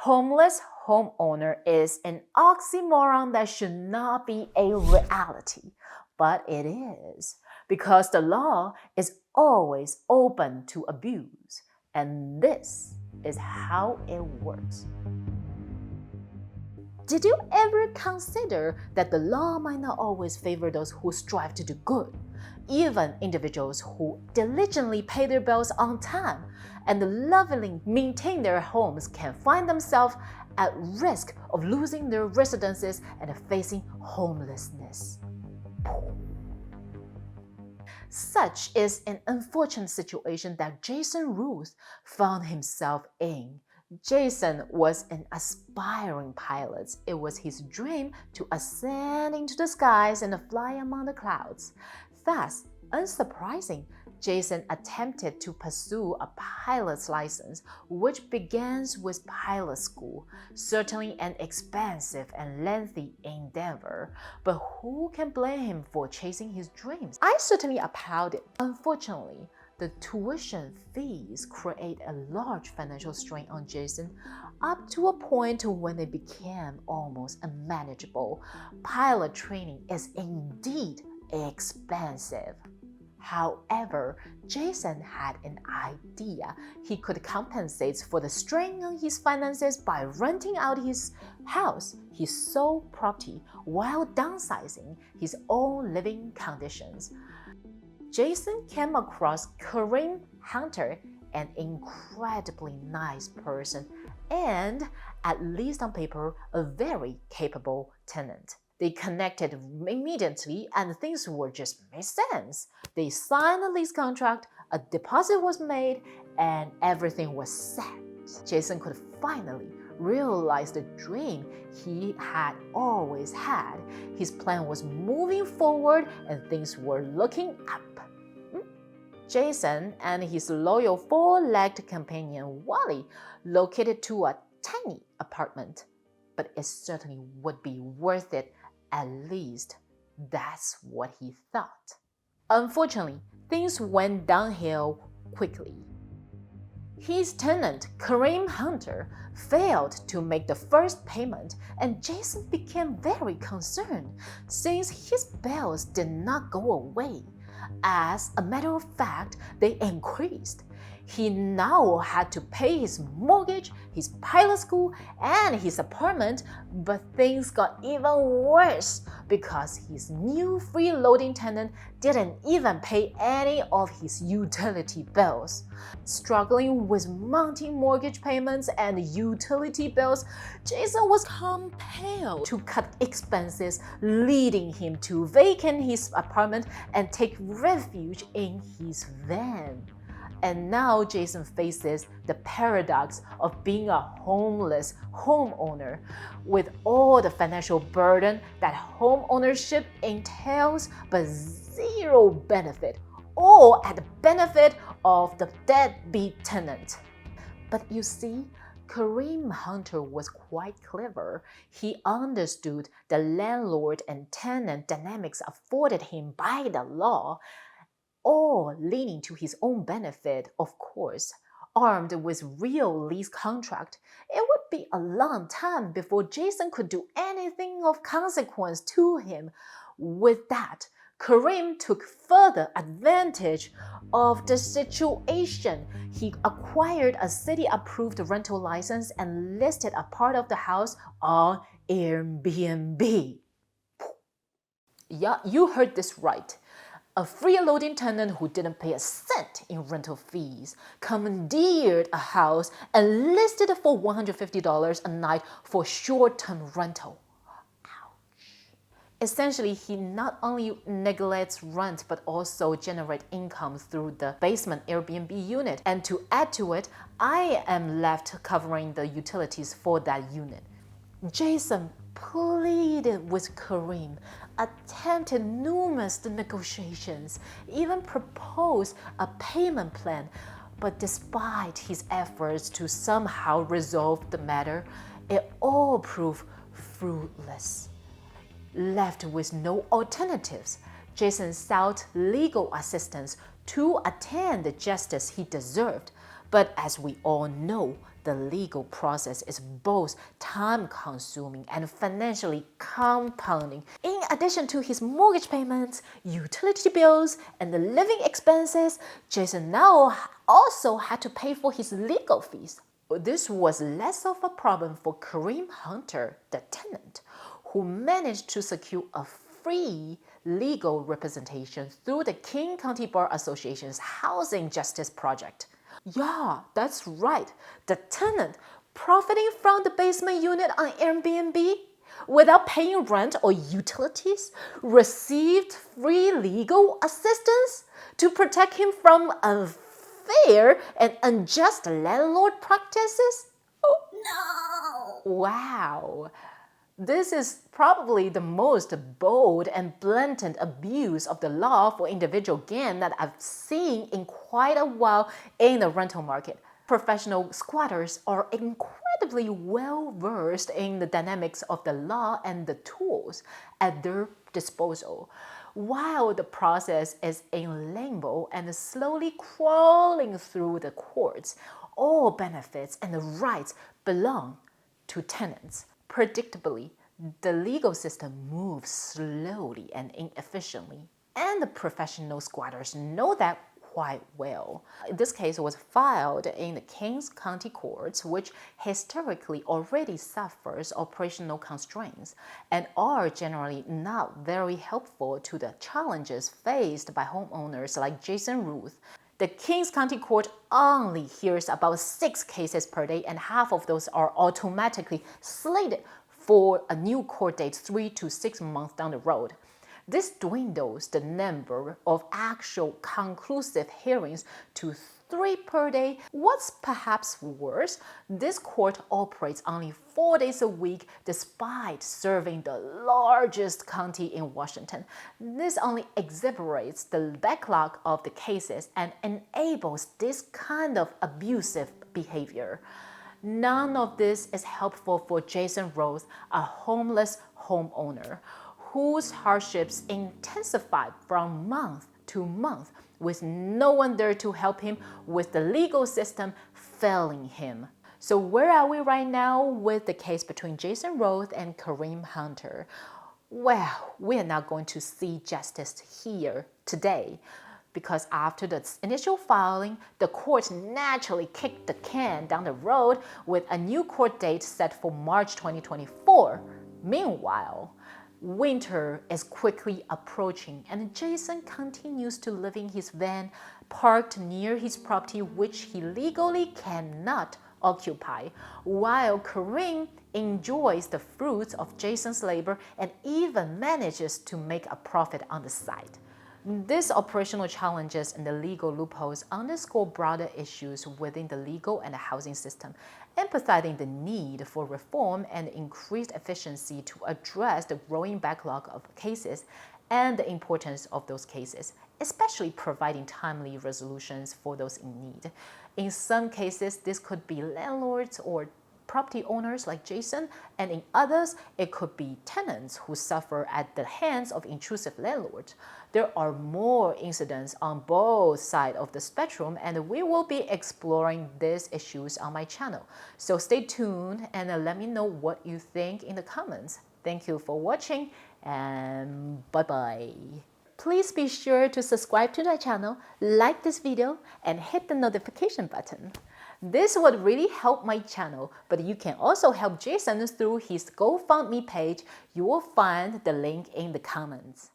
Homeless homeowner is an oxymoron that should not be a reality, but it is, because the law is always open to abuse, and this is how it works. Did you ever consider that the law might not always favor those who strive to do good? Even individuals who diligently pay their bills on time and lovingly maintain their homes can find themselves at risk of losing their residences and facing homelessness. Such is an unfortunate situation that Jason Roth found himself in. Jason was an aspiring pilot. It was his dream to ascend into the skies and fly among the clouds. Thus, unsurprising, Jason attempted to pursue a pilot's license, which begins with pilot school, certainly an expensive and lengthy endeavor. But who can blame him for chasing his dreams? I certainly applaud it. Unfortunately, the tuition fees create a large financial strain on Jason, up to a point when they became almost unmanageable. Pilot training is indeed expensive. However, Jason had an idea. He could compensate for the strain on his finances by renting out his house, his sole property, while downsizing his own living conditions. Jason came across Kareem Hunter, an incredibly nice person and, at least on paper, a very capable tenant. They connected immediately and things were just made sense. They signed a lease contract, a deposit was made, and everything was set. Jason could finally realize the dream he had always had. His plan was moving forward and things were looking up. Jason and his loyal four-legged companion Wally located to a tiny apartment, but it certainly would be worth it. At least, that's what he thought. Unfortunately, things went downhill quickly. His tenant, Kareem Hunter, failed to make the first payment, and Jason became very concerned since his bills did not go away. As a matter of fact, they increased. He now had to pay his mortgage, his pilot school, and his apartment, but things got even worse because his new freeloading tenant didn't even pay any of his utility bills. Struggling with mounting mortgage payments and utility bills, Jason was compelled to cut expenses, leading him to vacate his apartment and take refuge in his van. And now Jason faces the paradox of being a homeless homeowner with all the financial burden that home ownership entails, but zero benefit, all at the benefit of the deadbeat tenant. But you see, Kareem Hunter was quite clever. He understood the landlord and tenant dynamics afforded him by the law, all leaning to his own benefit, of course. Armed with real lease contract, it would be a long time before Jason could do anything of consequence to him. With that, Kareem took further advantage of the situation. He acquired a city-approved rental license and listed a part of the house on Airbnb. Yeah, you heard this right. A freeloading tenant who didn't pay a cent in rental fees commandeered a house and listed it for $150 a night for short-term rental. Ouch. Essentially, he not only neglects rent but also generates income through the basement Airbnb unit. And to add to it, I am left covering the utilities for that unit. Jason pleaded with Kareem, attempted numerous negotiations, even proposed a payment plan, but despite his efforts to somehow resolve the matter, it all proved fruitless. Left with no alternatives, Jason sought legal assistance to attain the justice he deserved, But as we all know, the legal process is both time-consuming and financially compounding. In addition to his mortgage payments, utility bills, and the living expenses, Jason now also had to pay for his legal fees. This was less of a problem for Kareem Hunter, the tenant, who managed to secure a free legal representation through the King County Bar Association's Housing Justice Project. Yeah, that's right. The tenant, profiting from the basement unit on Airbnb without paying rent or utilities, received free legal assistance to protect him from unfair and unjust landlord practices. Oh, no! Wow. This is probably the most bold and blatant abuse of the law for individual gain that I've seen in quite a while in the rental market. Professional squatters are incredibly well versed in the dynamics of the law and the tools at their disposal. While the process is in limbo and slowly crawling through the courts, all benefits and rights belong to tenants. Predictably, the legal system moves slowly and inefficiently, and the professional squatters know that quite well. This case was filed in the Kings County courts, which historically already suffers operational constraints and are generally not very helpful to the challenges faced by homeowners like Jason Roth. The Kings County Court only hears about 6 cases per day, and half of those are automatically slated for a new court date 3 to 6 months down the road. This dwindles the number of actual conclusive hearings to 3 per day. What's perhaps worse, this court operates only 4 days a week despite serving the largest county in Washington. This only exacerbates the backlog of the cases and enables this kind of abusive behavior. None of this is helpful for Jason Roth, a homeless homeowner whose hardships intensified from month to month with no one there to help him, with the legal system failing him. So where are we right now with the case between Jason Roth and Kareem Hunter? Well, we are not going to see justice here today, because after the initial filing, the court naturally kicked the can down the road with a new court date set for March 2024. Meanwhile, winter is quickly approaching, and Jason continues to live in his van parked near his property, which he legally cannot occupy, while Kareem enjoys the fruits of Jason's labor and even manages to make a profit on the side. These operational challenges and the legal loopholes underscore broader issues within the legal and the housing system, emphasizing the need for reform and increased efficiency to address the growing backlog of cases and the importance of those cases, especially providing timely resolutions for those in need. In some cases, this could be landlords or property owners like Jason, and in others, it could be tenants who suffer at the hands of intrusive landlords. There are more incidents on both sides of the spectrum, and we will be exploring these issues on my channel. So stay tuned and let me know what you think in the comments. Thank you for watching, and bye-bye. Please be sure to subscribe to my channel, like this video, and hit the notification button. This would really help my channel, but you can also help Jason through his GoFundMe page. You will find the link in the comments.